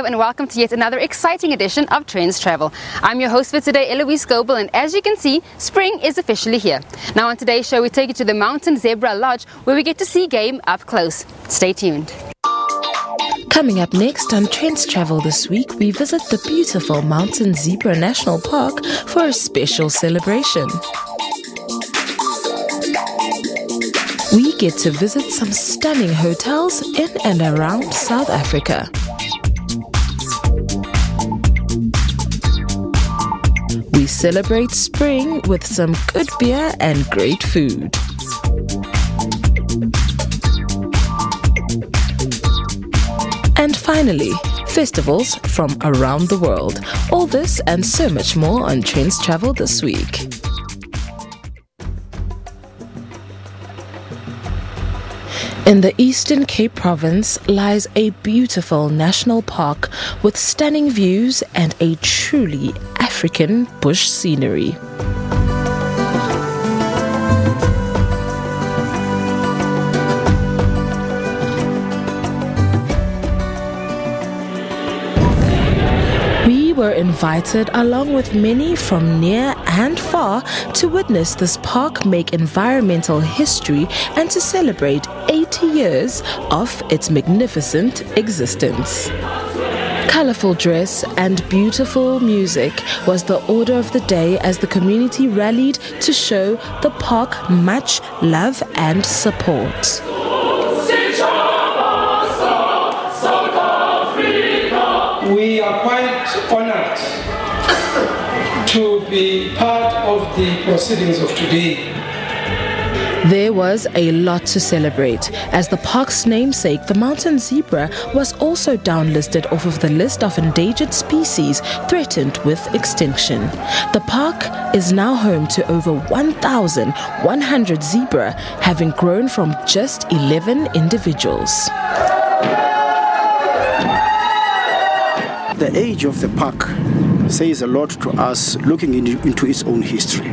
Hello and welcome to yet another exciting edition of Trendz Travel. I'm your host for today, Eloise Goebel, and as you can see, spring is officially here. Now on today's show, we take you to the Mountain Zebra Lodge where we get to see game up close. Stay tuned. Coming up next on Trendz Travel this week, we visit the beautiful Mountain Zebra National Park for a special celebration. We get to visit some stunning hotels in and around South Africa. We celebrate spring with some good beer and great food. And finally, festivals from around the world. All this and so much more on Trendz Travel this week. In the Eastern Cape Province lies a beautiful national park with stunning views and a truly African bush scenery. We were invited along with many from near and far to witness this park make environmental history and to celebrate 80 years of its magnificent existence. Colourful dress and beautiful music was the order of the day as the community rallied to show the park much love and support. We are quite honoured to be part of the proceedings of today. There was a lot to celebrate, as the park's namesake, the mountain zebra, was also downlisted off of the list of endangered species threatened with extinction. The park is now home to over 1,100 zebra, having grown from just 11 individuals. The age of the park says a lot to us looking into its own history.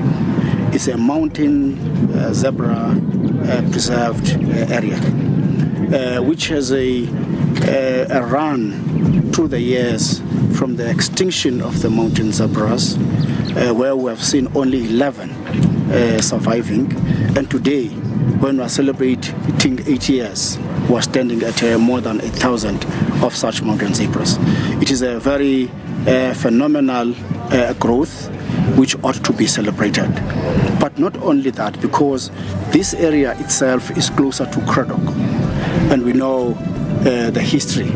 It's a mountain zebra preserved area, which has a run through the years from the extinction of the mountain zebras, where we have seen only 11 surviving, and today, when we are celebrating 80 years, we are standing at more than 1,000 of such mountain zebras. It is a very phenomenal growth which ought to be celebrated. But not only that, because this area itself is closer to Craddock, and we know the history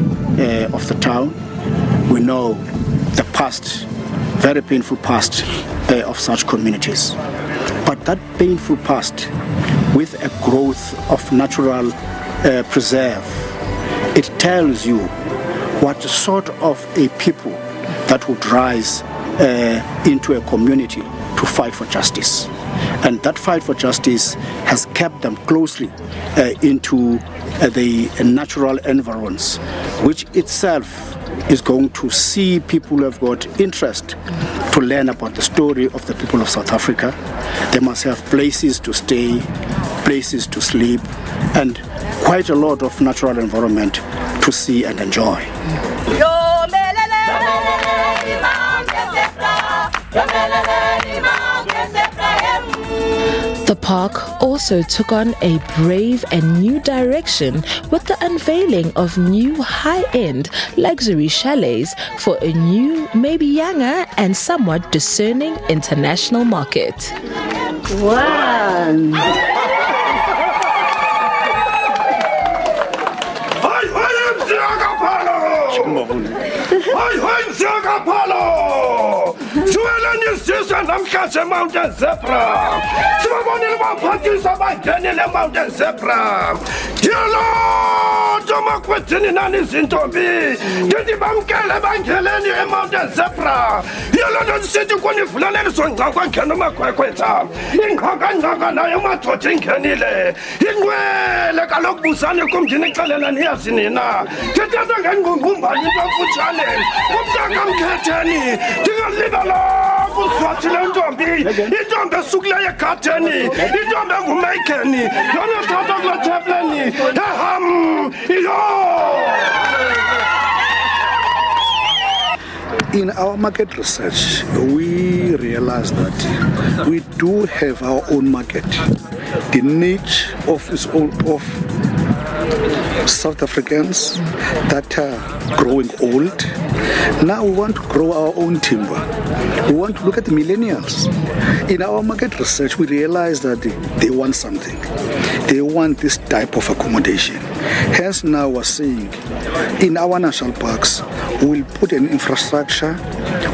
of the town. We know the past, very painful past of such communities. But that painful past, with a growth of natural preserve, it tells you what sort of a people that would rise into a community to fight for justice. And that fight for justice has kept them closely into the natural environs, which itself is going to see people who have got interest to learn about the story of the people of South Africa. They must have places to stay, places to sleep, and quite a lot of natural environment to see and enjoy. The park also took on a brave and new direction with the unveiling of new high-end luxury chalets for a new, maybe younger and somewhat discerning international market. One. Mountain zebra. Mountain zebra. Tomakwetini nani zintombi. Ngidi bamkele bangeleni mountain zebra. Yolo sithi kunivuleleni sonqa kwankena makwekwetha. Ingqaka nayo madoda ingenile. Inqwele kaloku busane kumndini xelela niyazi nina. Ngithetha ngengqungqumba into emfutshane. Umntaka mkhetheni. Ndingalibala kuswathile ntombi. Intombi esukileyo egadeni. Intombi engumaykeni. Yona thatha kula tepleni. Eham. Yo! In our market research, we realized that we do have our own market. The niche of South Africans that are growing old. Now we want to grow our own timber. We want to look at the millennials. In our market research, we realize that they want something. They want this type of accommodation. Hence now we're saying, in our national parks, we'll put an infrastructure,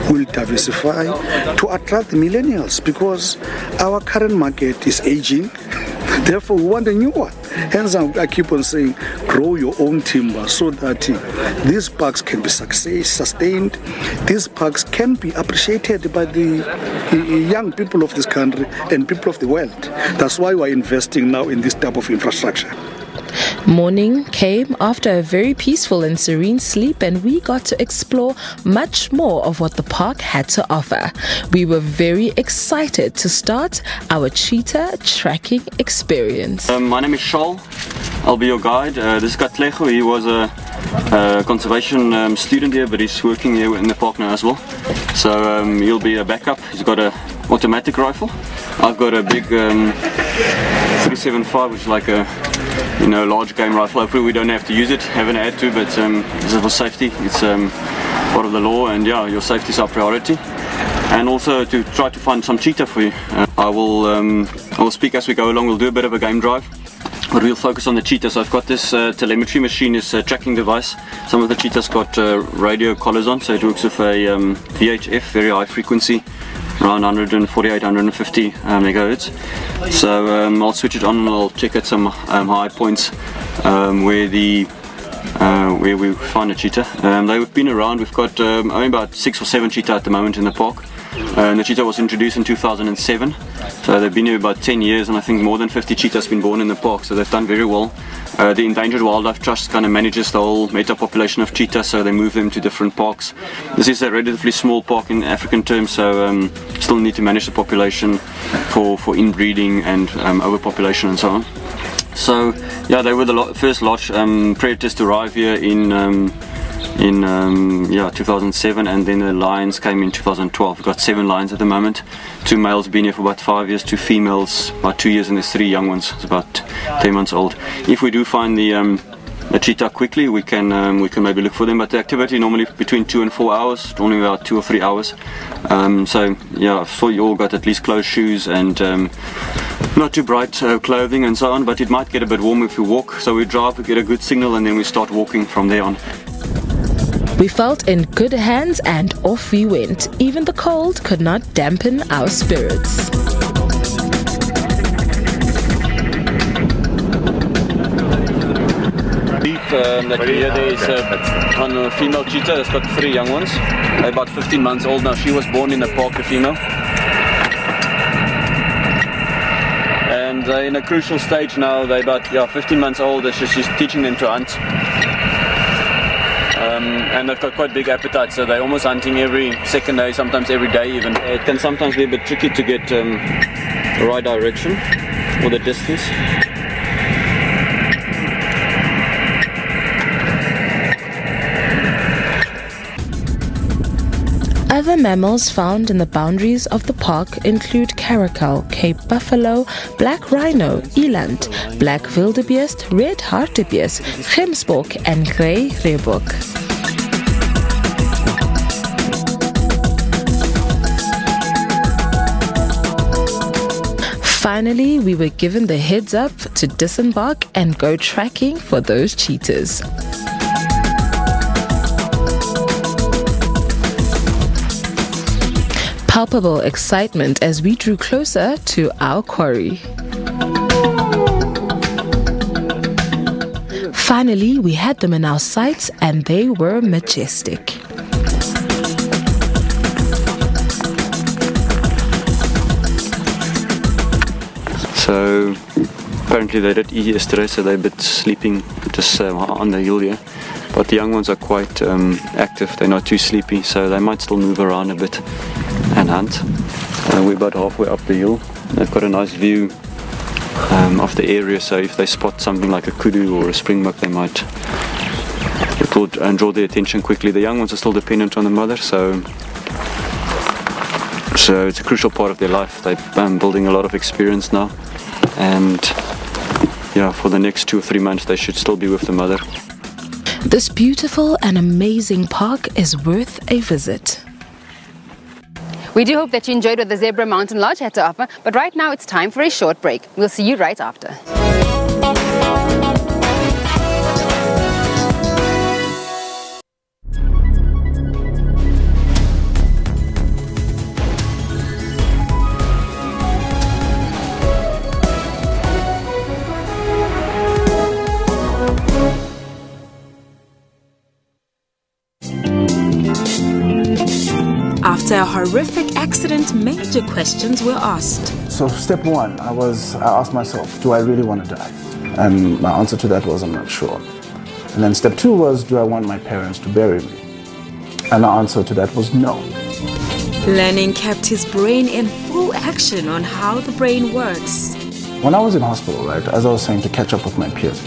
we'll diversify to attract the millennials, because our current market is aging. Therefore, we want a new one. Hence, I keep on saying, grow your own timber so that these parks can be sustained. These parks can be appreciated by the young people of this country and people of the world. That's why we're investing now in this type of infrastructure. Morning came after a very peaceful and serene sleep, and we got to explore much more of what the park had to offer. We were very excited to start our cheetah tracking experience. My name is Charles. I'll be your guide. This is Katlego. He was a conservation student here, but he's working here in the park now as well. So he'll be a backup. He's got an automatic rifle. I've got a big 375, which is like a large game rifle. Hopefully we don't have to use it, haven't had to, but this is for safety. It's part of the law, and yeah, your safety is our priority. And also to try to find some cheetah for you. I will speak as we go along. We'll do a bit of a game drive, but we'll focus on the cheetah. So I've got this telemetry machine, this tracking device. Some of the cheetahs got radio collars on, so it works with a VHF, very high frequency, around 148, 150 megahertz. So I'll switch it on and I'll check at some high points where we find a cheetah. They've been around. We've got only about 6 or 7 cheetah at the moment in the park. And the cheetah was introduced in 2007, so they've been here about 10 years, and I think more than 50 cheetahs been born in the park, so they've done very well. The Endangered Wildlife Trust kind of manages the whole meta population of cheetah, so they move them to different parks. This is a relatively small park in African terms, so still need to manage the population for inbreeding and overpopulation and so on. So yeah, they were the first large predators to arrive here in 2007, and then the lions came in 2012. We've got 7 lions at the moment. 2 males been here for about 5 years, 2 females about 2 years, and there's 3 young ones. It's about 10 months old. If we do find the cheetah quickly, we can maybe look for them, but the activity normally between 2 and 4 hours, only about 2 or 3 hours. So yeah, I saw you all got at least closed shoes and not too bright clothing and so on, but it might get a bit warm if you walk. So we drive, we get a good signal, and then we start walking from there on. We felt in good hands and off we went. Even the cold could not dampen our spirits. That here there is a female cheetah that's got 3 young ones. They're about 15 months old now. She was born in the park, a female. And they're in a crucial stage now. They're about 15 months old. She's teaching them to hunt. And they've got quite big appetites, so they're almost hunting every second day, sometimes every day even. It can sometimes be a bit tricky to get the right direction or the distance. Other mammals found in the boundaries of the park include caracal, Cape buffalo, black rhino, eland, black wildebeest, red hartebeest, gemsbok, and grey reebok. Finally, we were given the heads up to disembark and go tracking for those cheetahs. Palpable excitement as we drew closer to our quarry. Finally, we had them in our sights, and they were majestic. So apparently they did eat yesterday, so they're a bit sleeping just on the hill here. But the young ones are quite active. They're not too sleepy, so they might still move around a bit and hunt. We're about halfway up the hill. They've got a nice view of the area, so if they spot something like a kudu or a springbok, it draw their attention quickly. The young ones are still dependent on the mother, so it's a crucial part of their life. They're building a lot of experience now, and yeah, for the next 2 or 3 months they should still be with the mother. This beautiful and amazing park is worth a visit. We do hope that you enjoyed what the Zebra Mountain Lodge had to offer, but right now it's time for a short break. We'll see you right after. After a horrific accident, major questions were asked. So step one, I asked myself, do I really want to die? And my answer to that was, I'm not sure. And then step two was, do I want my parents to bury me? And the answer to that was no. Learning kept his brain in full action on how the brain works. When I was in hospital, right, as I was saying, to catch up with my peers,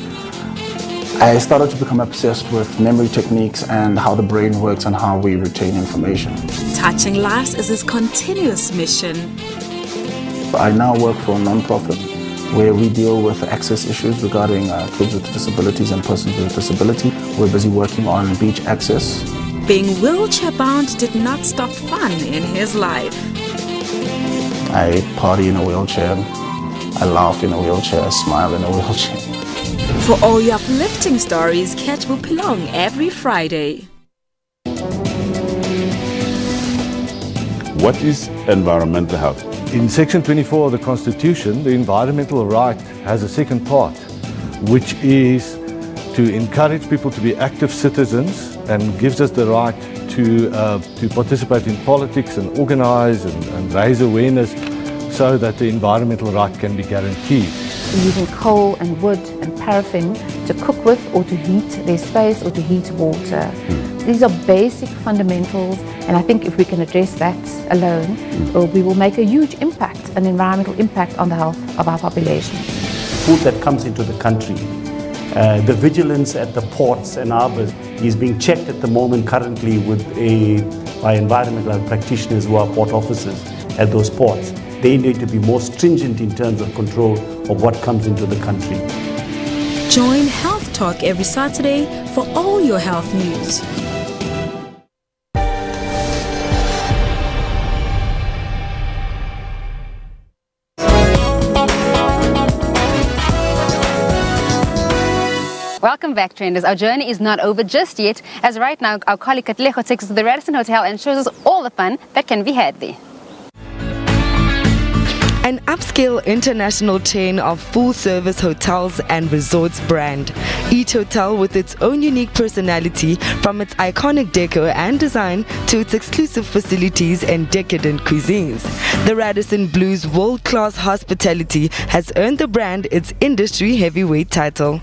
I started to become obsessed with memory techniques and how the brain works and how we retain information. Touching lives is his continuous mission. I now work for a non-profit where we deal with access issues regarding kids with disabilities and persons with disability. We're busy working on beach access. Being wheelchair-bound did not stop fun in his life. I party in a wheelchair, I laugh in a wheelchair, I smile in a wheelchair. For all your uplifting stories, catch Bupilong every Friday. What is environmental health? In Section 24 of the Constitution, the environmental right has a second part, which is to encourage people to be active citizens and gives us the right to participate in politics and organize and raise awareness so that the environmental right can be guaranteed. Using coal and wood and paraffin to cook with or to heat their space or to heat water. These are basic fundamentals, and I think if we can address that alone, we will make a huge impact, an environmental impact on the health of our population. Food that comes into the country, the vigilance at the ports and harbours is being checked at the moment currently by environmental practitioners who are port officers at those ports. They need to be more stringent in terms of control of what comes into the country. Join Health Talk every Saturday for all your health news. Welcome back, Trenders. Our journey is not over just yet, as right now our colleague Katleho takes us to the Radisson Hotel and shows us all the fun that can be had there. An upscale international chain of full-service hotels and resorts brand. Each hotel with its own unique personality, from its iconic decor and design to its exclusive facilities and decadent cuisines. The Radisson Blu's world-class hospitality has earned the brand its industry heavyweight title.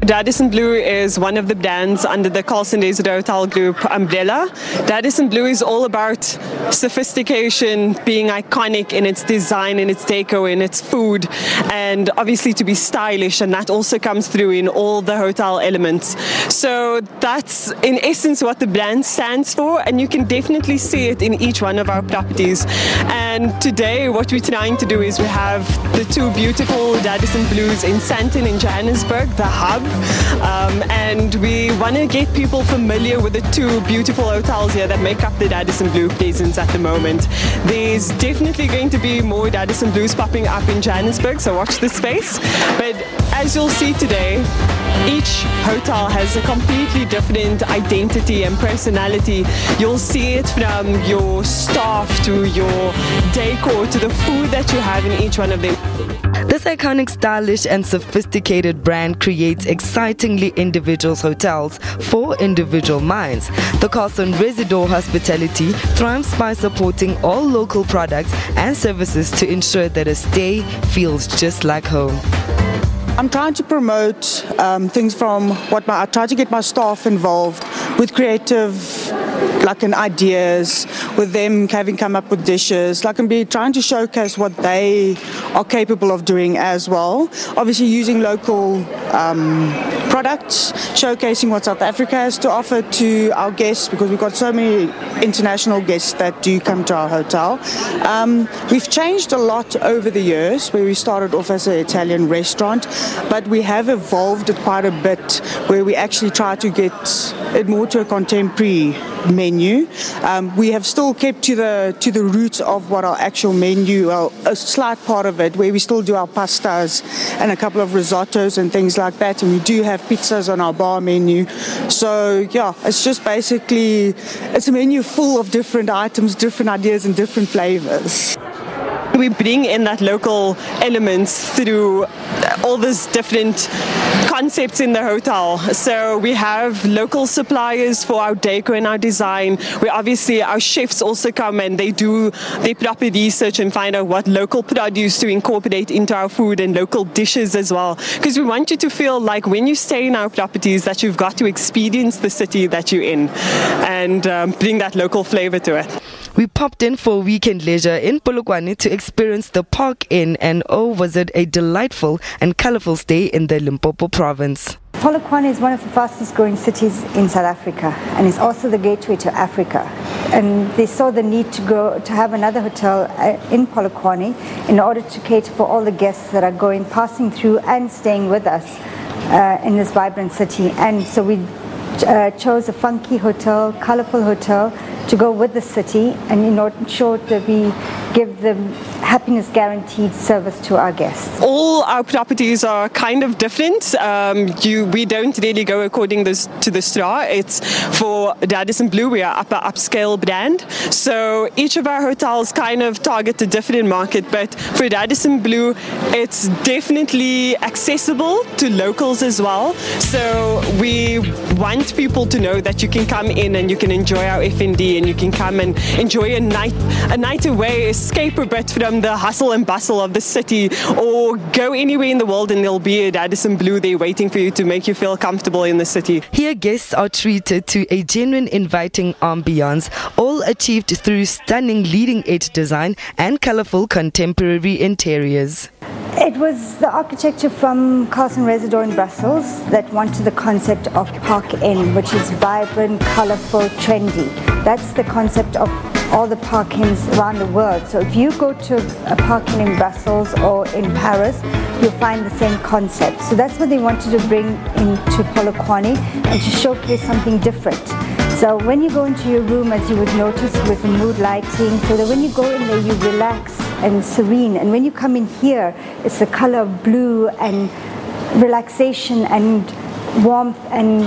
Radisson Blu is one of the brands under the Carlson Desert Hotel Group umbrella. Radisson Blu is all about sophistication, being iconic in its design, in its decor, in its food, and obviously to be stylish, and that also comes through in all the hotel elements. So that's in essence what the brand stands for, and you can definitely see it in each one of our properties. And today what we're trying to do is we have the two beautiful Radisson Blus in Sandton in Johannesburg, the hub. And we want to get people familiar with the two beautiful hotels here that make up the Radisson Blu presence at the moment. There's definitely going to be more Radisson Blus popping up in Johannesburg, so watch this space. But as you'll see today, each hotel has a completely different identity and personality. You'll see it from your staff to your decor to the food that you have in each one of them. This iconic, stylish and sophisticated brand creates excitingly individual hotels for individual minds. The Carlson Residor Hospitality thrives by supporting all local products and services to ensure that a stay feels just like home. I'm trying to promote things from I try to get my staff involved with creative ideas, with them having come up with dishes, and be trying to showcase what they are capable of doing as well. Obviously using local products, showcasing what South Africa has to offer to our guests, because we've got so many international guests that do come to our hotel. We've changed a lot over the years, where we started off as an Italian restaurant, but we have evolved it quite a bit, where we actually try to get it more to a contemporary menu. We have still kept to the roots of what our actual menu, well, a slight part of it, where we still do our pastas and a couple of risottos and things like that, and we do have pizzas on our bar menu. So yeah, it's just basically, it's a menu full of different items, different ideas and different flavors. We bring in that local elements through all these different concepts in the hotel. So we have local suppliers for our decor and our design. Our chefs also come and they do their proper research and find out what local produce to incorporate into our food and local dishes as well. Because we want you to feel like when you stay in our properties that you've got to experience the city that you're in and bring that local flavor to it. We popped in for weekend leisure in Polokwane to experience the Park Inn, and oh, was it a delightful and colorful stay in the Limpopo province. Polokwane is one of the fastest growing cities in South Africa, and it's also the gateway to Africa. And they saw the need to have another hotel in Polokwane in order to cater for all the guests that are passing through and staying with us in this vibrant city. And so we chose a funky hotel, colorful hotel to go with the city, and in order to ensure that we give them happiness guaranteed service to our guests. All our properties are kind of different. We don't really go according to the star. It's for Radisson Blu, we are upper upscale brand. So each of our hotels kind of target a different market, but for Radisson Blu, it's definitely accessible to locals as well. So we want people to know that you can come in and you can enjoy our F&D, and you can come and enjoy a night away, escape a bit from the hustle and bustle of the city, or go anywhere in the world and there'll be a Radisson Blu there waiting for you to make you feel comfortable in the city. Here guests are treated to a genuine inviting ambiance, all achieved through stunning leading edge design and colorful contemporary interiors. It was the architecture from Carlson Residor in Brussels that wanted the concept of Park Inn, which is vibrant, colorful, trendy. That's the concept of all the Park Inns around the world. So if you go to a Park Inn in Brussels or in Paris, you'll find the same concept. So that's what they wanted to bring into Polokwane and to showcase something different. So when you go into your room, as you would notice, with the mood lighting, so that when you go in there, you relax and serene. And when you come in here, it's the color of blue and relaxation and warmth and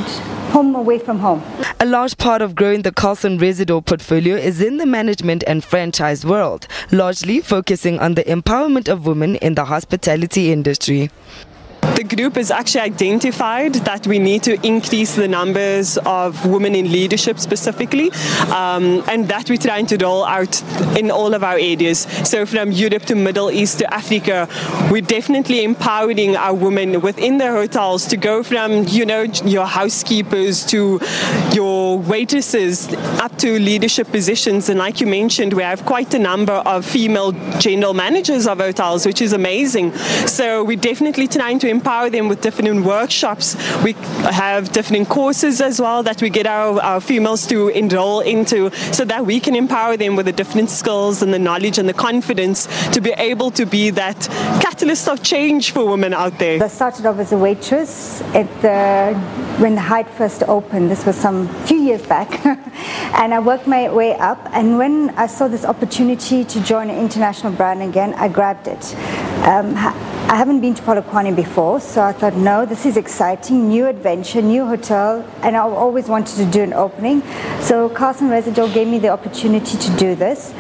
home away from home. A large part of growing the Carlson Residor portfolio is in the management and franchise world, largely focusing on the empowerment of women in the hospitality industry. The group has actually identified that we need to increase the numbers of women in leadership specifically, and that we're trying to roll out in all of our areas. So from Europe to Middle East to Africa, we're definitely empowering our women within their hotels to go from, your housekeepers to your waitresses up to leadership positions. And like you mentioned, we have quite a number of female general managers of hotels, which is amazing. So we're definitely trying to empower them with different workshops. We have different courses as well that we get our females to enroll into, so that we can empower them with the different skills and the knowledge and the confidence to be able to be that catalyst of change for women out there. I started off as a waitress when the Hyde first opened. This was some few years back. And I worked my way up, and when I saw this opportunity to join an international brand again, I grabbed it. I haven't been to Polokwane before, so I thought, no, this is exciting, new adventure, new hotel, and I always wanted to do an opening. So Carlson Residor gave me the opportunity to do this,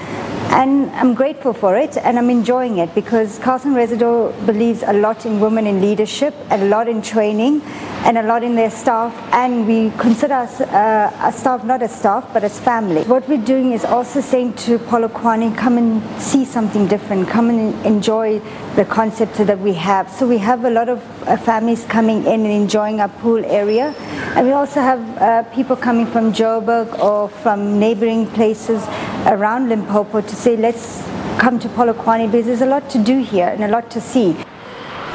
and I'm grateful for it, and I'm enjoying it, because Carlson Residor believes a lot in women in leadership, and a lot in training, and a lot in their staff, and we consider us a staff not as staff but as family. What we're doing is also saying to Polokwane, come and see something different, come and enjoy the concept that we have. So we have a lot of families coming in and enjoying our pool area, and we also have people coming from Joburg or from neighboring places around Limpopo to say, let's come to Polokwane because there's a lot to do here and a lot to see.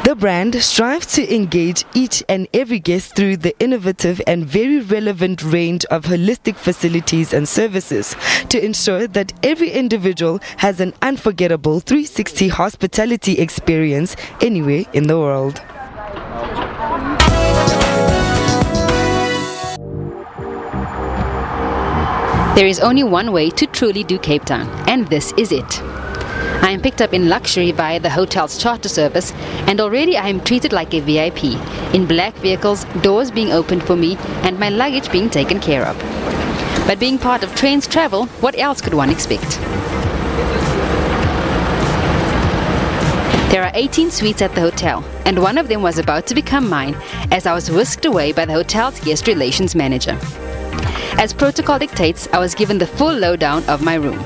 The brand strives to engage each and every guest through the innovative and very relevant range of holistic facilities and services to ensure that every individual has an unforgettable 360 hospitality experience anywhere in the world. There is only one way to truly do Cape Town, and this is it. I am picked up in luxury via the hotel's charter service, and already I am treated like a VIP, in black vehicles, doors being opened for me, and my luggage being taken care of. But being part of Trendz Travel, what else could one expect? There are 18 suites at the hotel, and one of them was about to become mine as I was whisked away by the hotel's guest relations manager. As protocol dictates, I was given the full lowdown of my room.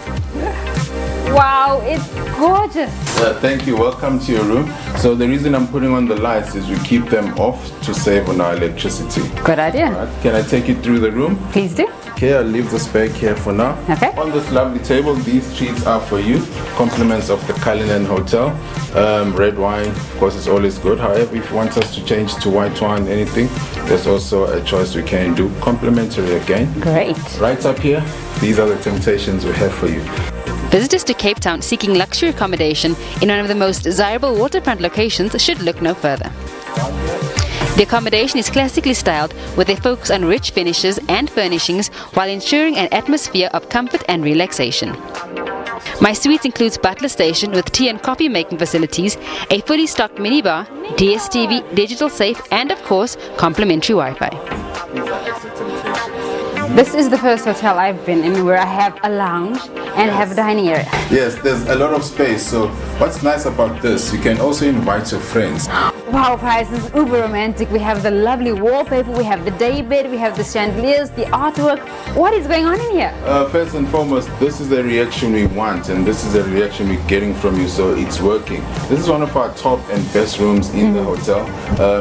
Wow, it's gorgeous. Thank you. Welcome to your room. So the reason I'm putting on the lights is we keep them off to save on our electricity. Good idea. Right. Can I take you through the room? Please do. Okay, I'll leave the spare here for now. Okay. On this lovely table, these treats are for you. Compliments of the Cullinan Hotel. Red wine, of course, is always good. However, if you want us to change to white wine, anything, there's also a choice we can do. Complimentary again. Great. Right up here, these are the temptations we have for you. Visitors to Cape Town seeking luxury accommodation in one of the most desirable waterfront locations should look no further. The accommodation is classically styled with a focus on rich finishes and furnishings while ensuring an atmosphere of comfort and relaxation. My suite includes butler station with tea and coffee making facilities, a fully stocked minibar, DSTV, digital safe, and of course, complimentary Wi-Fi. This is the first hotel I've been in where I have a lounge and have a dining area. Yes, there's a lot of space. So what's nice about this, you can also invite your friends. Wow, Price, this is uber romantic. We have the lovely wallpaper, we have the day bed, we have the chandeliers, the artwork. What is going on in here? First and foremost, this is the reaction we want, and this is the reaction we're getting from you, so it's working. This is one of our top and best rooms in the hotel.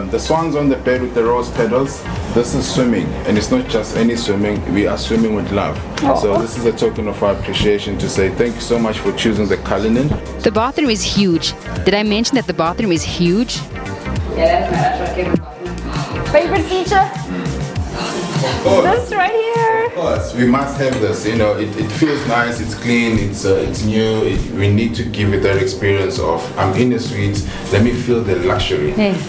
The swans on the bed with the rose petals, this is swimming, and it's not just any swimming, we are swimming with love. So this is a token of our appreciation to say thank you so much for choosing the Cullinan. The bathroom is huge. Did I mention that the bathroom is huge? Yeah, that's my favorite feature? Of course. This right here. Of course, we must have this. You know, it feels nice, it's clean, it's new. We need to give it that experience of I'm in a suite, let me feel the luxury. Hey.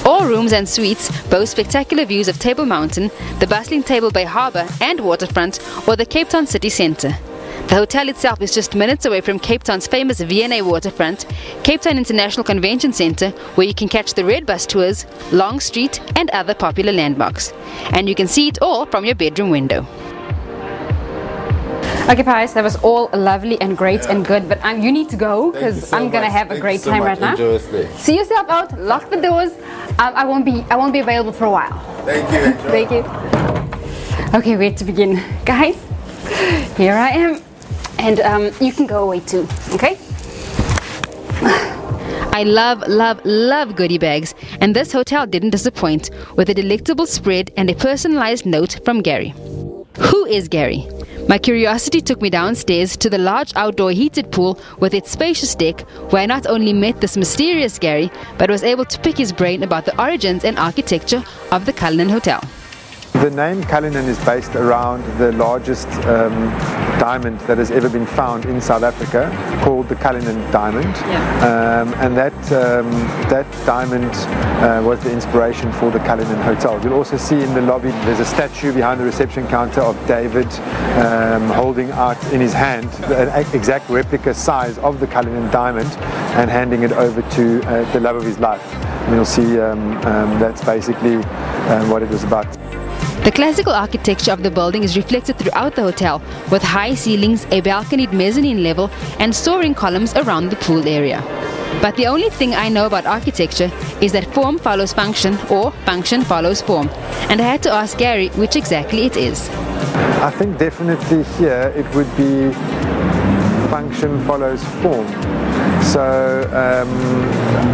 All rooms and suites boast spectacular views of Table Mountain, the bustling Table Bay Harbour and waterfront, or the Cape Town city centre. The hotel itself is just minutes away from Cape Town's famous V&A waterfront, Cape Town International Convention Centre, where you can catch the Red Bus tours, Long Street and other popular landmarks. And you can see it all from your bedroom window. Okay, Pius, that was all lovely and great and good, but you need to go because I'm gonna have a great time right now. See yourself out, lock the doors. I won't be available for a while. Thank you. Enjoy. Thank you. Okay, where to begin, guys? Here I am, and you can go away too. Okay. I love goodie bags, and this hotel didn't disappoint with a delectable spread and a personalized note from Gary. Who is Gary? My curiosity took me downstairs to the large outdoor heated pool with its spacious deck, where I not only met this mysterious Gary, but was able to pick his brain about the origins and architecture of the Cullinan Hotel. The name Cullinan is based around the largest diamond that has ever been found in South Africa, called the Cullinan diamond. And that diamond was the inspiration for the Cullinan Hotel. You'll also see in the lobby there's a statue behind the reception counter of David holding out in his hand an exact replica size of the Cullinan diamond and handing it over to the love of his life. And you'll see that's basically what it was about. The classical architecture of the building is reflected throughout the hotel, with high ceilings, a balconied mezzanine level, and soaring columns around the pool area. But the only thing I know about architecture is that form follows function, or function follows form. And I had to ask Gary which exactly it is. I think definitely here it would be function follows form. So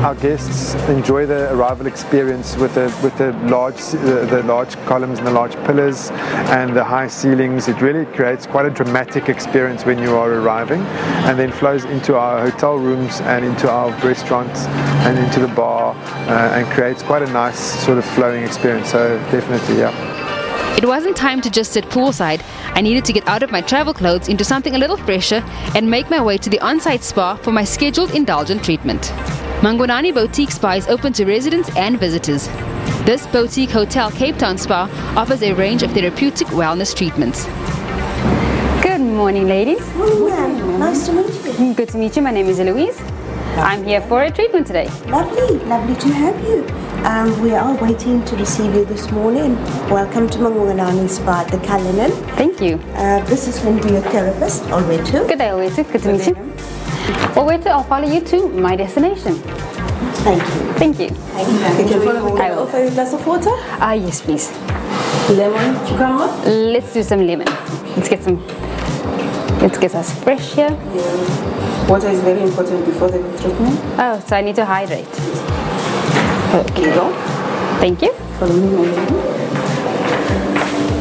our guests enjoy the arrival experience with the large columns and the large pillars and the high ceilings. It really creates quite a dramatic experience when you are arriving, and then flows into our hotel rooms and into our restaurants and into the bar, and creates quite a nice sort of flowing experience. So definitely, yeah. It wasn't time to just sit poolside. I needed to get out of my travel clothes into something a little fresher and make my way to the on-site spa for my scheduled indulgent treatment. Mangwanani Boutique Spa is open to residents and visitors. This boutique hotel Cape Town spa offers a range of therapeutic wellness treatments. Good morning, ladies. Morning, ma'am. Nice to meet you. Good to meet you. My name is Eloise. I'm here for a treatment today. Lovely, lovely to have you. We are waiting to receive you this morning. Welcome to Mangwanani Spa at the Cullinan. Thank you. This is going to be your therapist, Alwetu. Good day, Alwetu. Good to meet you. Alwetu, I'll follow you to my destination. Thank you. Thank you. Thank you. Can I offer you a glass of water? Yes, please. Lemon, cucumber? Let's do some lemon. Let's get us fresh here. Yeah. Water is very important before the treatment. Oh, so I need to hydrate. Okay, go. Thank you. Follow me, my lady.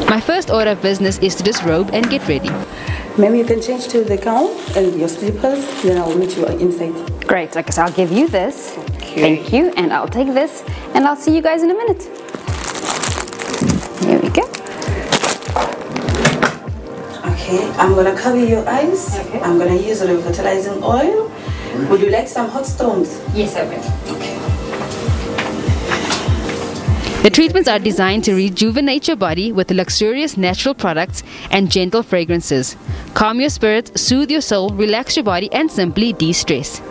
My first order of business is to disrobe and get ready. Ma'am, you can change to the gown and your slippers, then I'll meet you inside. Great, okay, so I'll give you this. Okay. Thank you, and I'll take this, and I'll see you guys in a minute. Here we go. Okay, I'm gonna cover your eyes. Okay. I'm gonna use revitalizing oil. Would you like some hot stones? Yes, I will. Okay. The treatments are designed to rejuvenate your body with luxurious natural products and gentle fragrances. Calm your spirit, soothe your soul, relax your body, and simply de-stress.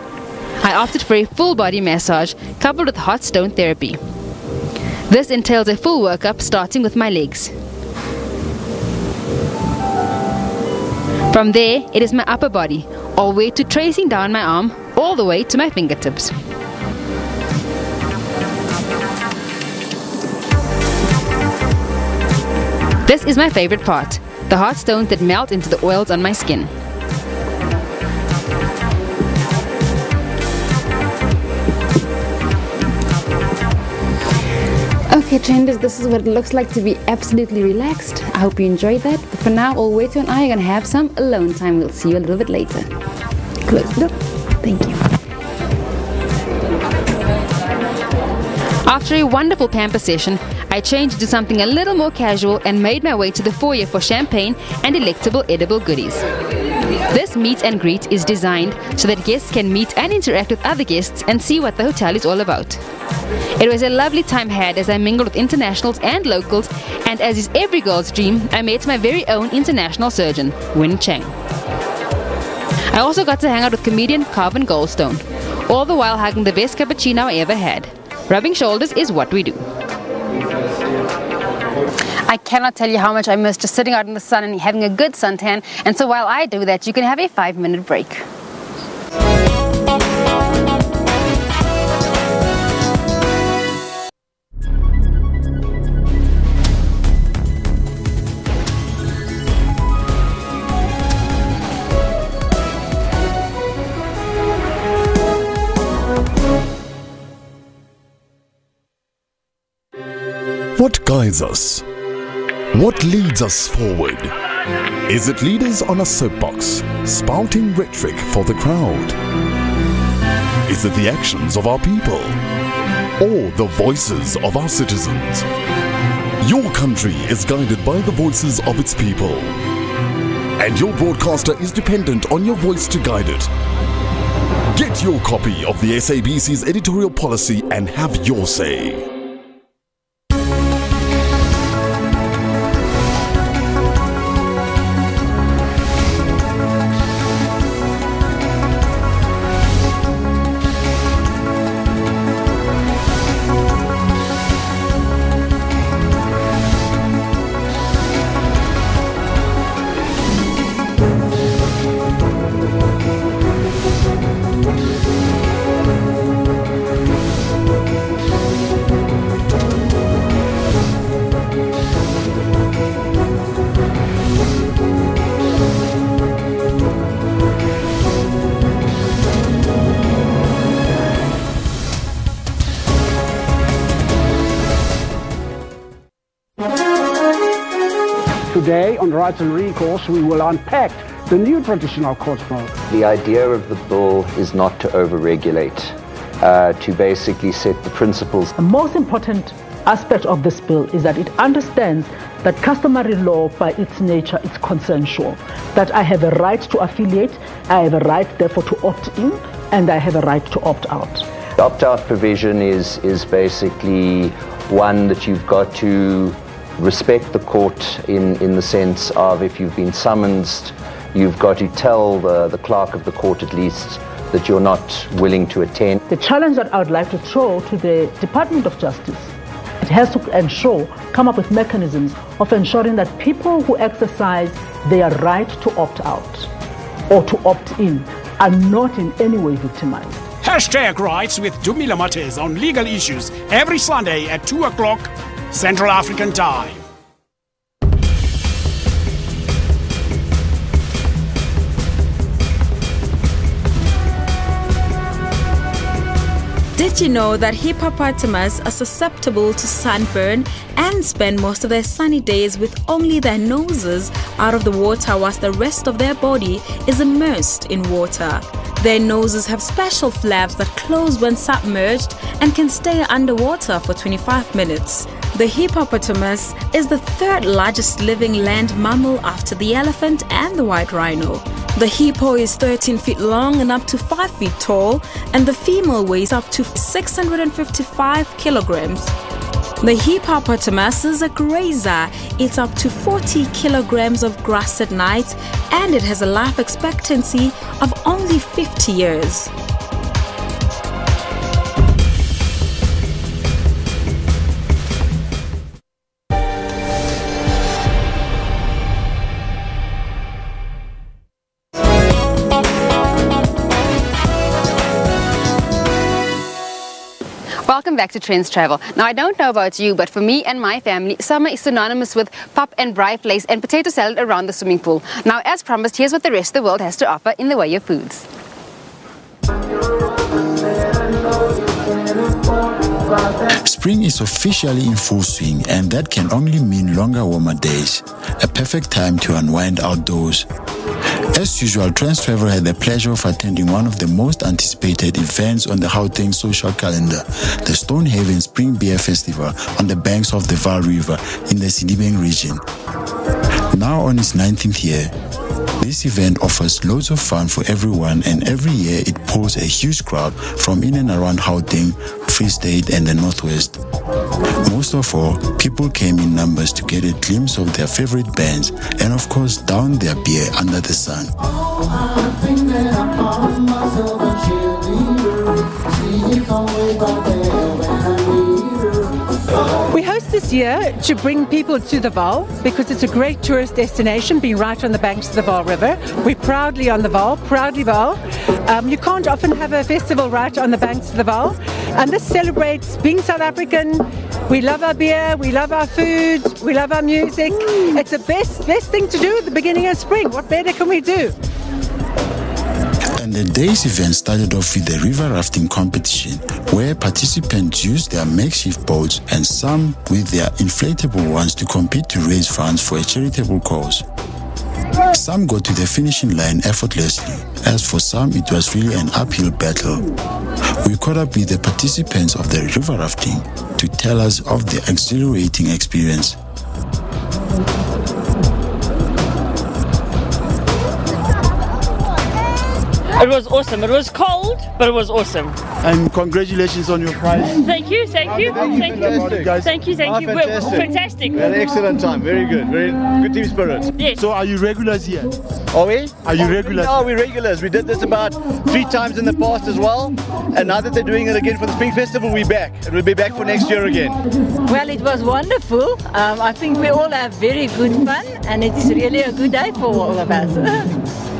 I opted for a full body massage coupled with hot stone therapy. This entails a full workup starting with my legs. From there, it is my upper body, all the way to tracing down my arm, all the way to my fingertips. This is my favorite part, the hot stones that melt into the oils on my skin. Okay, Trendz, this is what it looks like to be absolutely relaxed. I hope you enjoyed that. But for now, Alwetu and I are going to have some alone time. We'll see you a little bit later. Close it up. Thank you. After a wonderful pamper session, I changed to something a little more casual and made my way to the foyer for champagne and delectable edible goodies. This meet and greet is designed so that guests can meet and interact with other guests and see what the hotel is all about. It was a lovely time had as I mingled with internationals and locals, and as is every girl's dream, I met my very own international surgeon, Win Chang. I also got to hang out with comedian Carvin Goldstone, all the while hugging the best cappuccino I ever had. Rubbing shoulders is what we do. I cannot tell you how much I miss just sitting out in the sun and having a good suntan, and so while I do that, you can have a 5-minute break. What guides us? What leads us forward? Is it leaders on a soapbox, spouting rhetoric for the crowd? Is it the actions of our people? Or the voices of our citizens? Your country is guided by the voices of its people. And your broadcaster is dependent on your voice to guide it. Get your copy of the SABC's editorial policy and have your say. Today on Rights and Recourse we will unpack the new traditional court bill. The idea of the bill is not to over-regulate, to basically set the principles. The most important aspect of this bill is that it understands that customary law by its nature is consensual, that I have a right to affiliate, I have a right therefore to opt in, and I have a right to opt out. The opt-out provision is basically one that you've got to respect the court in the sense of if you've been summoned, you've got to tell the clerk of the court at least that you're not willing to attend. The challenge that I would like to throw to the Department of Justice, it has to come up with mechanisms of ensuring that people who exercise their right to opt out or to opt in are not in any way victimized. Hashtag Rights with Dumila Mates on legal issues every Sunday at 2 o'clock Central African Time. Did you know that hippopotamus are susceptible to sunburn and spend most of their sunny days with only their noses out of the water whilst the rest of their body is immersed in water? Their noses have special flaps that close when submerged and can stay underwater for 25 minutes. The hippopotamus is the third largest living land mammal after the elephant and the white rhino. The hippo is 13 feet long and up to 5 feet tall, and the female weighs up to 655 kilograms. The hippopotamus is a grazer, eats up to 40 kilograms of grass at night, and it has a life expectancy of only 50 years. Welcome back to Trendz Travel. Now, I don't know about you, but for me and my family, summer is synonymous with pap and braai vleis and potato salad around the swimming pool. Now, as promised, here's what the rest of the world has to offer in the way of foods. Spring is officially in full swing, and that can only mean longer, warmer days. A perfect time to unwind outdoors. As usual, Trendz Travel had the pleasure of attending one of the most anticipated events on the Gauteng social calendar, the Stonehaven Spring Beer Festival on the banks of the Vaal River in the Sedibeng region. Now on its 19th year, this event offers loads of fun for everyone, and every year it pulls a huge crowd from in and around Gauteng, Free State and the Northwest. Most of all, people came in numbers to get a glimpse of their favorite bands and of course down their beer under the sun. We host this year to bring people to the Vaal because it's a great tourist destination, being right on the banks of the Vaal River. We're proudly on the Vaal, proudly Vaal. You can't often have a festival right on the banks of the Vaal, and this celebrates being South African. We love our beer, we love our food, we love our music. It's the best thing to do at the beginning of spring. What better can we do? And the day's event started off with the river rafting competition, where participants used their makeshift boats and some with their inflatable ones to compete to raise funds for a charitable cause. Some got to the finishing line effortlessly, as for some it was really an uphill battle. We caught up with the participants of the river rafting to tell us of the exhilarating experience. It was awesome. It was cold, but it was awesome. And congratulations on your prize. Thank you, thank you, thank you, guys. thank you, thank you. Fantastic. Fantastic. We had an excellent time. Very good. Very good team spirit. Yes. So are you regulars here? Are we? Are you regulars? No, we're regulars. We did this about 3 times in the past as well. And now that they're doing it again for the Spring Festival, we're back. And we'll be back for next year again. Well, it was wonderful. I think we all have very good fun, and it is really a good day for all of us.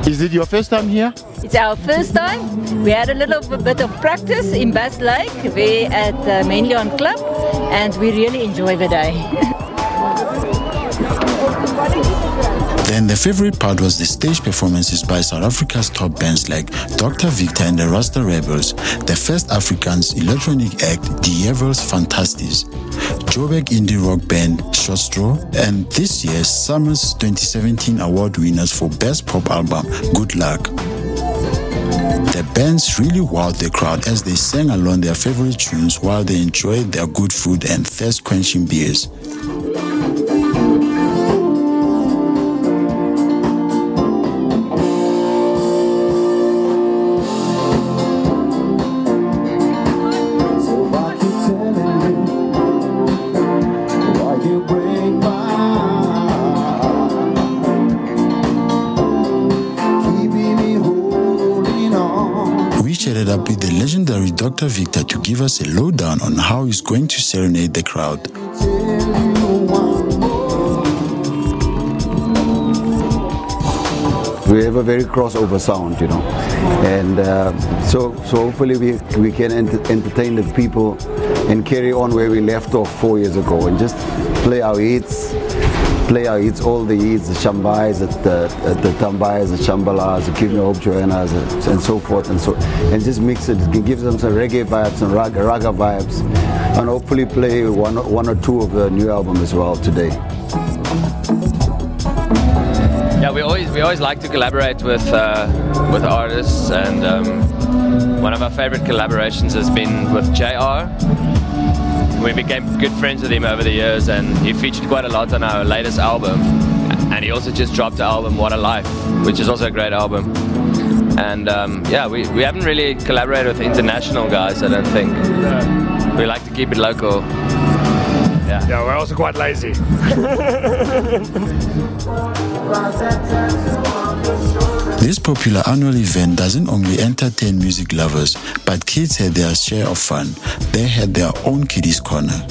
Is it your first time here? It's our first time. We had a little bit of practice in Bass Lake. We're at Mainland Club, and we really enjoy the day. Then the favorite part was the stage performances by South Africa's top bands like Dr. Victor and the Rasta Rebels, the first Afrikaans electronic act, Die Evels Fantasties, Joburg indie rock band Shotstraw, and this year's Summer's 2017 award winners for Best Pop Album, Good Luck. The bands really wowed the crowd as they sang along their favorite tunes while they enjoyed their good food and thirst-quenching beers. Up with the legendary Dr. Victor to give us a lowdown on how he's going to serenade the crowd. We have a very crossover sound, you know, and so hopefully we can entertain the people and carry on where we left off 4 years ago and just play our hits. All the hits, the Shambais, the Tambais, the Shambalas, the Give Me Hope Joannas, and so forth, and just mix it. It gives them some reggae vibes and raga vibes, and hopefully play one or two of the new album as well today. Yeah, we always like to collaborate with artists, and one of our favorite collaborations has been with JR. We became good friends with him over the years, and he featured quite a lot on our latest album. And he also just dropped the album What a Life, which is also a great album. And yeah, we haven't really collaborated with international guys, I don't think. We like to keep it local. Yeah, we're also quite lazy. This popular annual event doesn't only entertain music lovers, but kids had their share of fun. They had their own kiddies corner.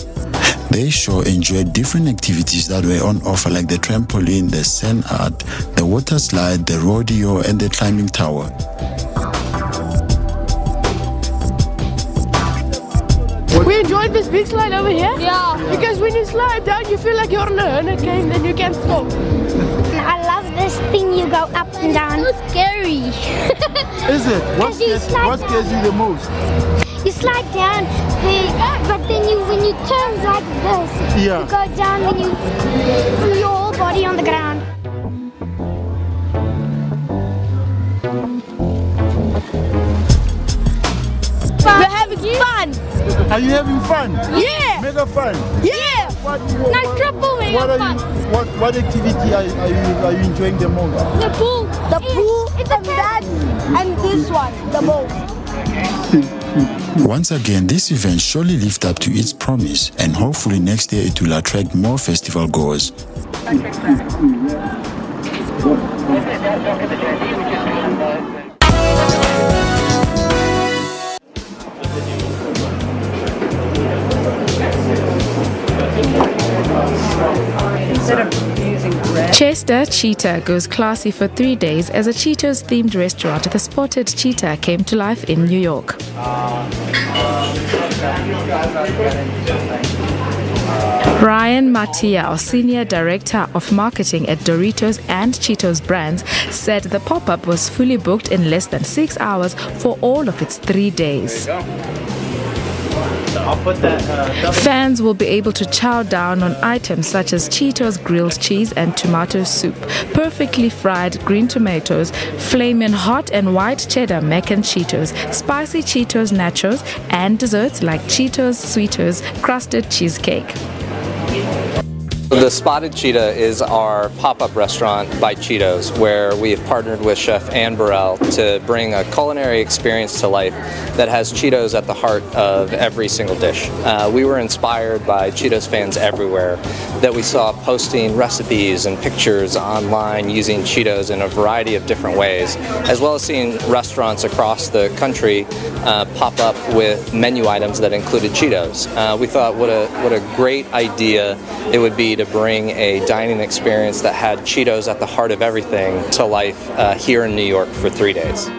They sure enjoyed different activities that were on offer, like the trampoline, the sand art, the water slide, the rodeo, and the climbing tower. We enjoyed this big slide over here. Yeah. Because when you slide down, you feel like you're on a hermit game, then you can't stop. I love this thing you go up and down. It's scary. Is it? What scares you the most? You slide down, but then when you turn like this, you go down and you feel your whole body on the ground. We're having fun. Are you having fun? Yeah. Mega fun? Yeah. Not triple mega fun. What activity are you enjoying the most? The pool. The pool and that and this one, the most. Once again, this event surely lived up to its promise, and hopefully next year it will attract more festival goers. Chester Cheetah goes classy for 3 days as a Cheetos-themed restaurant, The Spotted Cheetah, came to life in New York. Ryan Mattia, our Senior Director of Marketing at Doritos and Cheetos brands, said the pop-up was fully booked in less than 6 hours for all of its 3 days. Fans will be able to chow down on items such as Cheetos grilled cheese and tomato soup, perfectly fried green tomatoes, flaming hot and white cheddar mac and Cheetos, spicy Cheetos nachos, and desserts like Cheetos Sweetos crusted cheesecake. The Spotted Cheetah is our pop-up restaurant by Cheetos, where we have partnered with Chef Ann Burrell to bring a culinary experience to life that has Cheetos at the heart of every single dish. We were inspired by Cheetos fans everywhere that we saw posting recipes and pictures online using Cheetos in a variety of different ways, as well as seeing restaurants across the country pop up with menu items that included Cheetos. We thought what a great idea it would be to bring a dining experience that had Cheetos at the heart of everything to life here in New York for 3 days.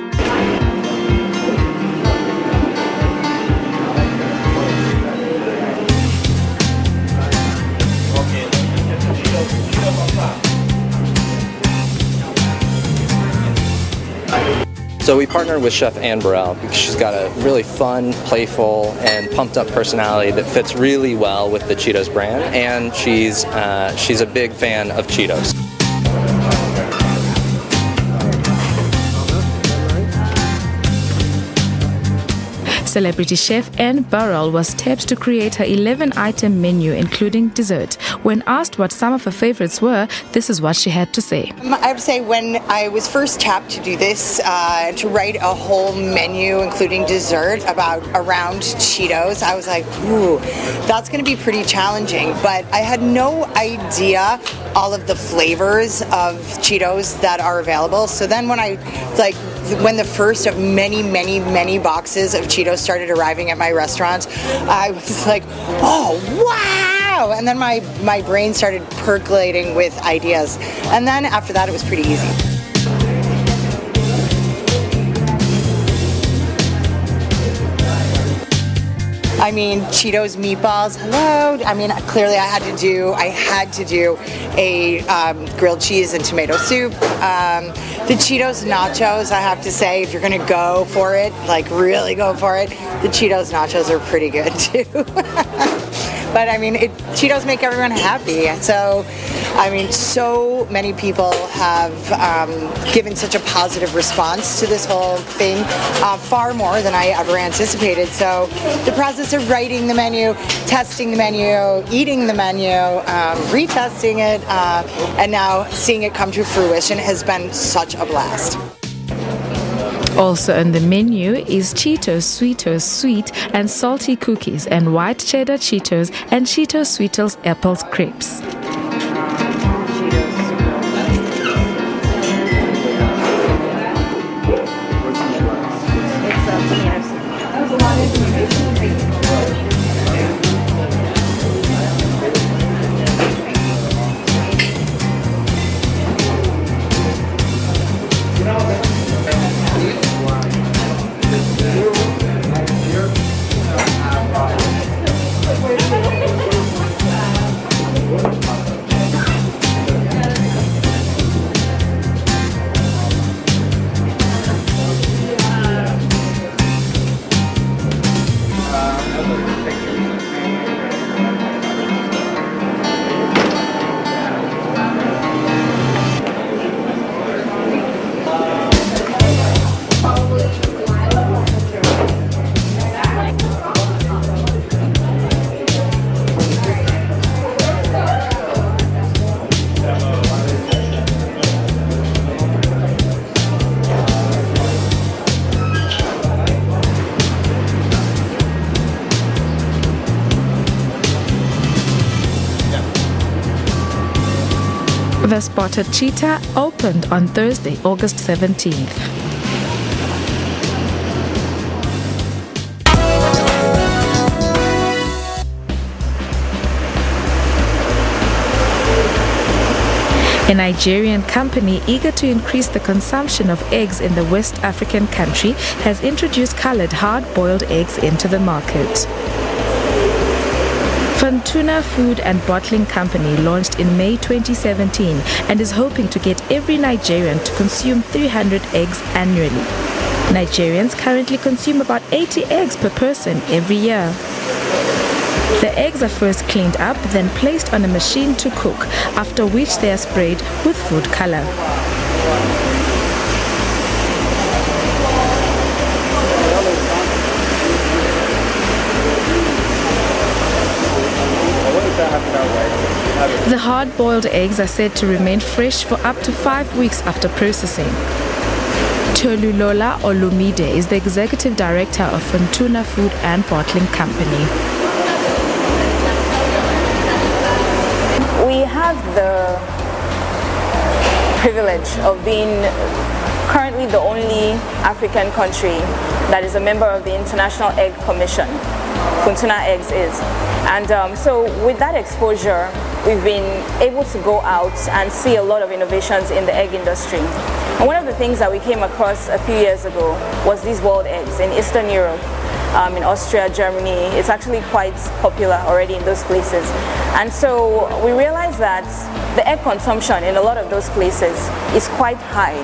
So we partnered with Chef Anne Burrell because she's got a really fun, playful, and pumped up personality that fits really well with the Cheetos brand, and she's a big fan of Cheetos. Celebrity chef Anne Burrell was tapped to create her 11-item menu, including dessert. When asked what some of her favorites were, this is what she had to say. I have to say, when I was first tapped to do this, to write a whole menu, including dessert, around Cheetos, I was like, ooh, that's going to be pretty challenging. But I had no idea all of the flavors of Cheetos that are available. So then when the first of many boxes of Cheetos started arriving at my restaurant, I was like, oh, wow! And then my brain started percolating with ideas. And then after that, it was pretty easy. I mean, Cheetos meatballs, hello. I mean, clearly I had to do a grilled cheese and tomato soup. The Cheetos nachos, I have to say, if you're gonna go for it, like really go for it, the Cheetos nachos are pretty good too. But I mean, Cheetos make everyone happy. So, I mean, so many people have given such a positive response to this whole thing, far more than I ever anticipated. So the process of writing the menu, testing the menu, eating the menu, retesting it, and now seeing it come to fruition has been such a blast. Also on the menu is Cheetos Sweetos Sweet and Salty Cookies and White Cheddar Cheetos and Cheetos Sweetos Apples Crepes. The Spotted Cheetah opened on Thursday, August 17th. A Nigerian company eager to increase the consumption of eggs in the West African country has introduced colored hard-boiled eggs into the market. Fortuna Food and Bottling Company launched in May 2017 and is hoping to get every Nigerian to consume 300 eggs annually. Nigerians currently consume about 80 eggs per person every year. The eggs are first cleaned up, then placed on a machine to cook, after which they are sprayed with food color. The hard-boiled eggs are said to remain fresh for up to 5 weeks after processing. Tolulola Olumide is the executive director of Fortuna Food and Bottling Company. We have the privilege of being currently the only African country that is a member of the International Egg Commission. Fortuna Eggs is. And so with that exposure, we've been able to go out and see a lot of innovations in the egg industry. And one of the things that we came across a few years ago was these boiled eggs in Eastern Europe. in Austria, Germany. It's actually quite popular already in those places. And so we realized that the egg consumption in a lot of those places is quite high,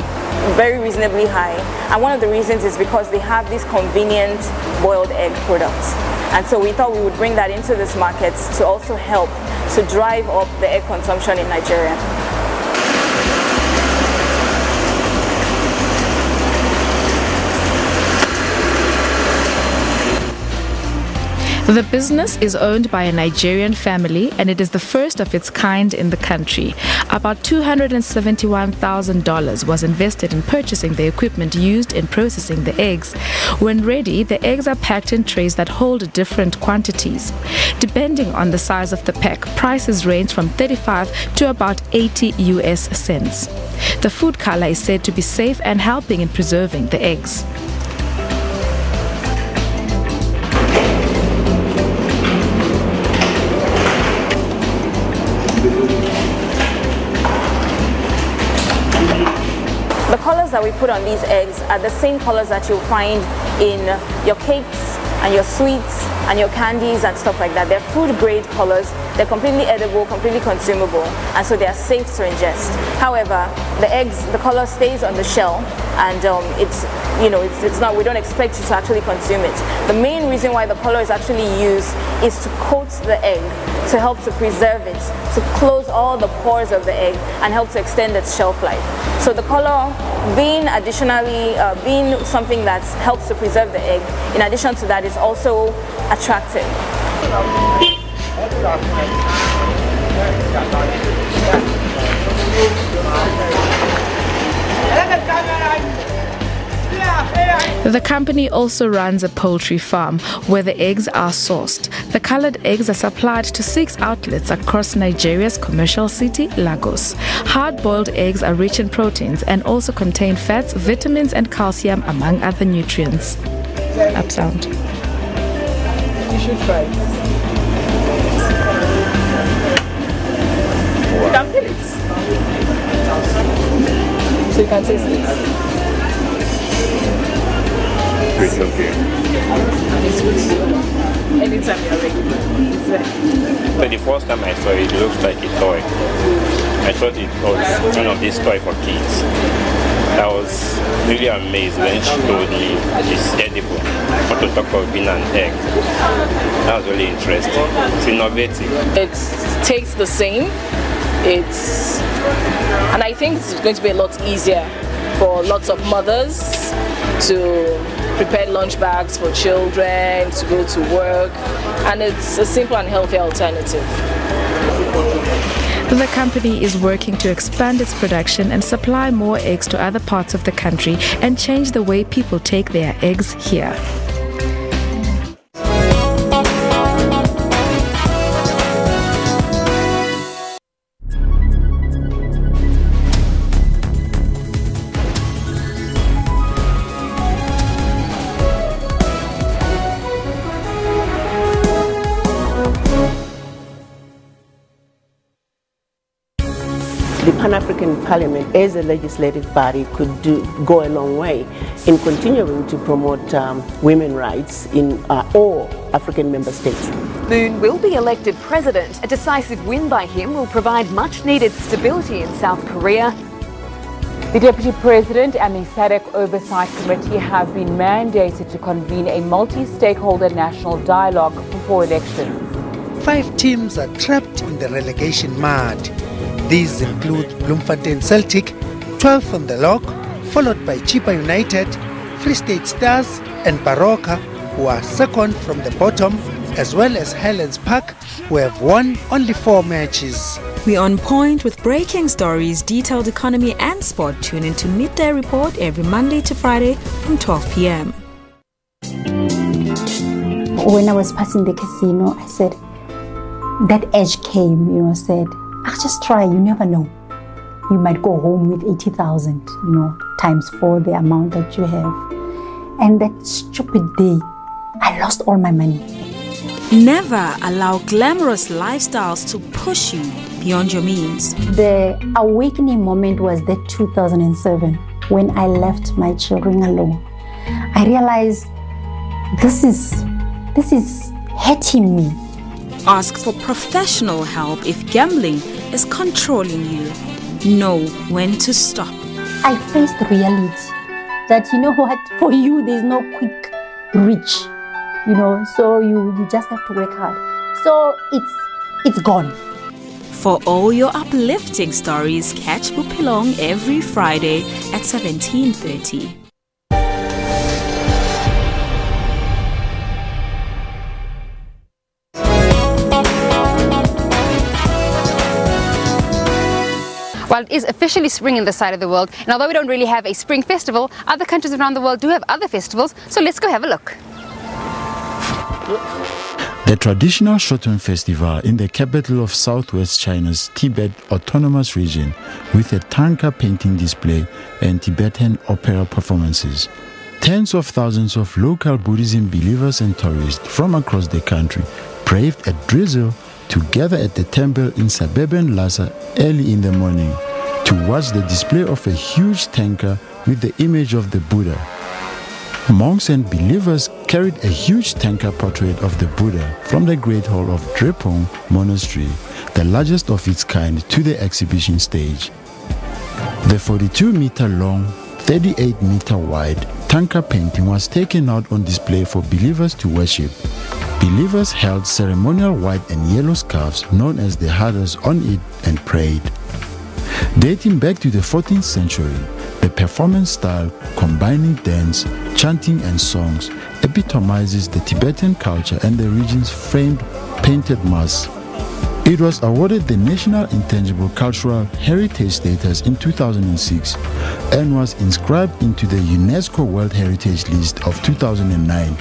very reasonably high. And one of the reasons is because they have these convenient boiled egg products. And so we thought we would bring that into this market to also help to drive up the egg consumption in Nigeria. The business is owned by a Nigerian family and it is the first of its kind in the country. About $271,000 was invested in purchasing the equipment used in processing the eggs. When ready, the eggs are packed in trays that hold different quantities. Depending on the size of the pack, prices range from 35 to about 80 US cents. The food color is said to be safe and helping in preserving the eggs. The colors that we put on these eggs are the same colors that you'll find in your cakes and your sweets and your candies and stuff like that. They're food grade colors. They're completely edible, completely consumable, and so they are safe to ingest. However, the eggs, the color stays on the shell, and it's not. We don't expect you to actually consume it. The main reason why the color is actually used is to coat the egg, to help to preserve it, to close all the pores of the egg and help to extend its shelf life. So the color being something that helps to preserve the egg, in addition to that, is also attractive. The company also runs a poultry farm where the eggs are sourced. The colored eggs are supplied to 6 outlets across Nigeria's commercial city, Lagos. Hard-boiled eggs are rich in proteins and also contain fats, vitamins and calcium, among other nutrients. Up sound. You should try it. You can feel it. So you can taste it. It's okay. It's good. Anytime you're ready. It's ready. But the first time I saw it, it looked like a toy. I thought it was one of these toys for kids. I was really amazed when she told me it's edible. What to talk about being an egg. That was really interesting. It's innovative. It tastes the same. And I think it's going to be a lot easier for lots of mothers to prepare lunch bags for children, to go to work, and it's a simple and healthy alternative. The company is working to expand its production and supply more eggs to other parts of the country and change the way people take their eggs here. The Pan-African Parliament as a legislative body could go a long way in continuing to promote women's rights in all African member states. Moon will be elected president. A decisive win by him will provide much needed stability in South Korea. The Deputy President and the SADC Oversight Committee have been mandated to convene a multi-stakeholder national dialogue before elections. 5 teams are trapped in the relegation mud. These include Bloemfontein Celtic, 12th on the log, followed by Chipa United, Free State Stars and Baroka, who are second from the bottom, as well as Highlands Park, who have won only 4 matches. We're on point with breaking stories, detailed economy and sport. Tune into Midday Report every Monday to Friday from 12 p.m. When I was passing the casino, I said, that edge came, said, I'll just try, you never know. You might go home with 80,000, times 4 the amount that you have. And that stupid day, I lost all my money. Never allow glamorous lifestyles to push you beyond your means. The awakening moment was that 2007, when I left my children alone. I realized this is hurting me. Ask for professional help if gambling is controlling you. Know when to stop. I faced reality that, you know what, for you there's no quick reach, you know, so you just have to work hard. So it's gone. For all your uplifting stories, catch Bupilong every Friday at 17:30. Well, it is officially spring in this side of the world, and although we don't really have a spring festival, other countries around the world do have other festivals, so let's go have a look. The traditional Shoton Festival in the capital of southwest China's Tibet Autonomous Region, with a tanka painting display and Tibetan opera performances. Tens of thousands of local Buddhism believers and tourists from across the country braved a drizzle to gather at the temple in suburban Lhasa early in the morning to watch the display of a huge tanka with the image of the Buddha. Monks and believers carried a huge tanka portrait of the Buddha from the Great Hall of Drepung Monastery, the largest of its kind, to the exhibition stage. The 42-meter long, 38-meter wide tanka painting was taken out on display for believers to worship. Believers held ceremonial white and yellow scarves known as the hadas on it and prayed. Dating back to the 14th century, the performance style, combining dance, chanting and songs, epitomizes the Tibetan culture and the region's famed painted masks. It was awarded the National Intangible Cultural Heritage status in 2006 and was inscribed into the UNESCO World Heritage List of 2009.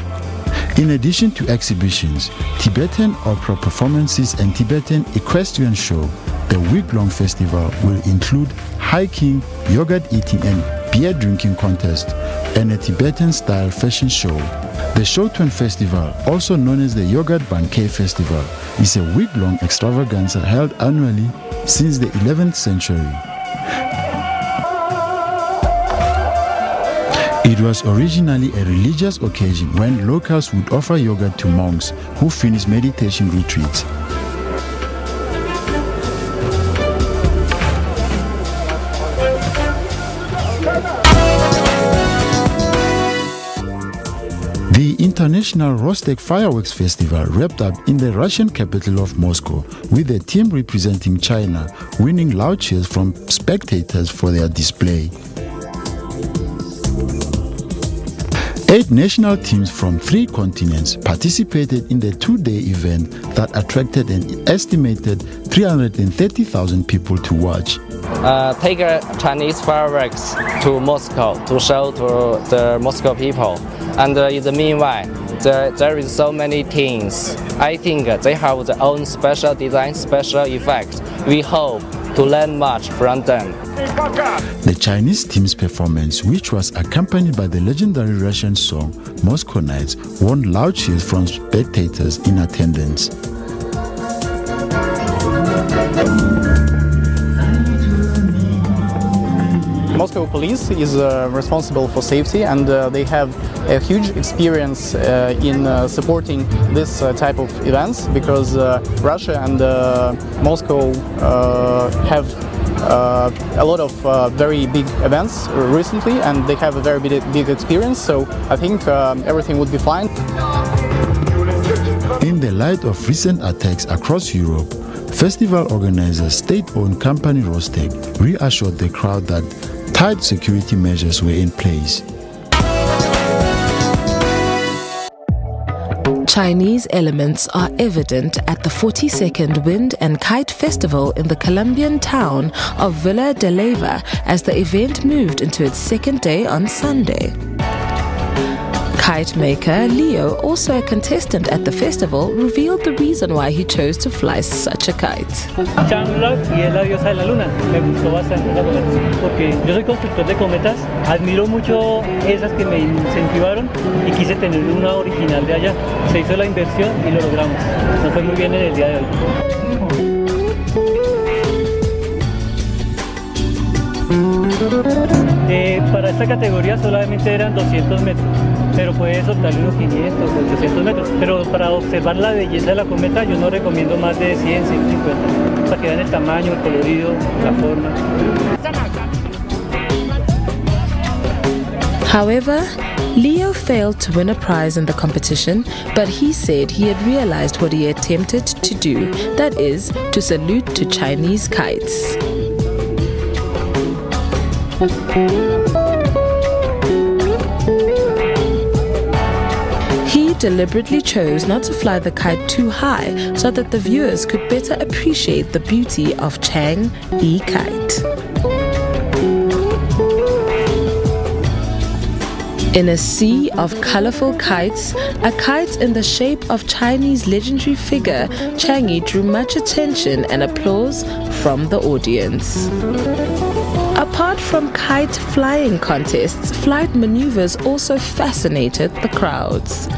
In addition to exhibitions, Tibetan opera performances and Tibetan equestrian show, the week-long festival will include hiking, yogurt eating and beer drinking contest, and a Tibetan-style fashion show. The Shoton Festival, also known as the Yogurt Banquet Festival, is a week-long extravaganza held annually since the 11th century. It was originally a religious occasion when locals would offer yogurt to monks who finished meditation retreats. The International Rostek Fireworks Festival wrapped up in the Russian capital of Moscow, with a team representing China winning loud cheers from spectators for their display. 8 national teams from 3 continents participated in the 2-day event that attracted an estimated 330,000 people to watch. Take Chinese fireworks to Moscow to show to the Moscow people. And in the meanwhile, there is so many teams. I think they have their own special design, special effects. We hope to learn much from them. The Chinese team's performance, which was accompanied by the legendary Russian song Moscow Nights, won loud cheers from spectators in attendance. Moscow police is responsible for safety, and they have a huge experience in supporting this type of events, because Russia and Moscow have a lot of very big events recently, and they have a very big experience, so I think everything would be fine. In the light of recent attacks across Europe, festival organizer, state-owned company Rostek, reassured the crowd that tight security measures were in place. Chinese elements are evident at the 42nd Wind and Kite Festival in the Colombian town of Villa de Leyva as the event moved into its second day on Sunday. Kite maker Leo, also a contestant at the festival, revealed the reason why he chose to fly such a kite. Y el avión sale la luna. Me gustó bastante la conversación porque yo soy constructor de cometas, admiro mucho esas que me incentivaron y quise tener una original de allá. Se hizo la inversión y lo logramos. Nos fue muy bien en el día de hoy. Para esta categoría solamente eran 200 metros. pero puede soltarle unos 500 o 800 metros. Pero para observar la belleza de la cometa yo no recomiendo más de 100, 150, para que vean el tamaño, el colorido, la forma. However, Leo failed to win a prize in the competition, but he said he had realized what he attempted to do, that is, to salute to Chinese kites. He deliberately chose not to fly the kite too high so that the viewers could better appreciate the beauty of Chang'e kite. In a sea of colorful kites, a kite in the shape of Chinese legendary figure Chang'e drew much attention and applause from the audience. Apart from kite flying contests, flight maneuvers also fascinated the crowds.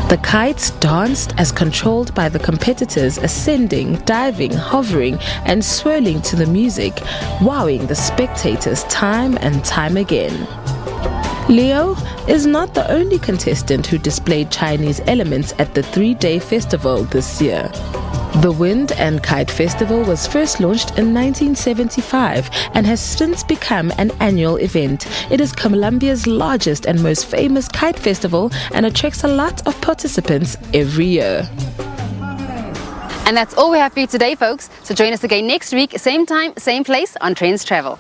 The kites danced as controlled by the competitors, ascending, diving, hovering, and swirling to the music, wowing the spectators time and time again. Leo is not the only contestant who displayed Chinese elements at the 3-day festival this year. The Wind and Kite Festival was first launched in 1975 and has since become an annual event. It is Colombia's largest and most famous kite festival and attracts a lot of participants every year. And that's all we have for you today, folks. So join us again next week, same time, same place on Trendz Travel.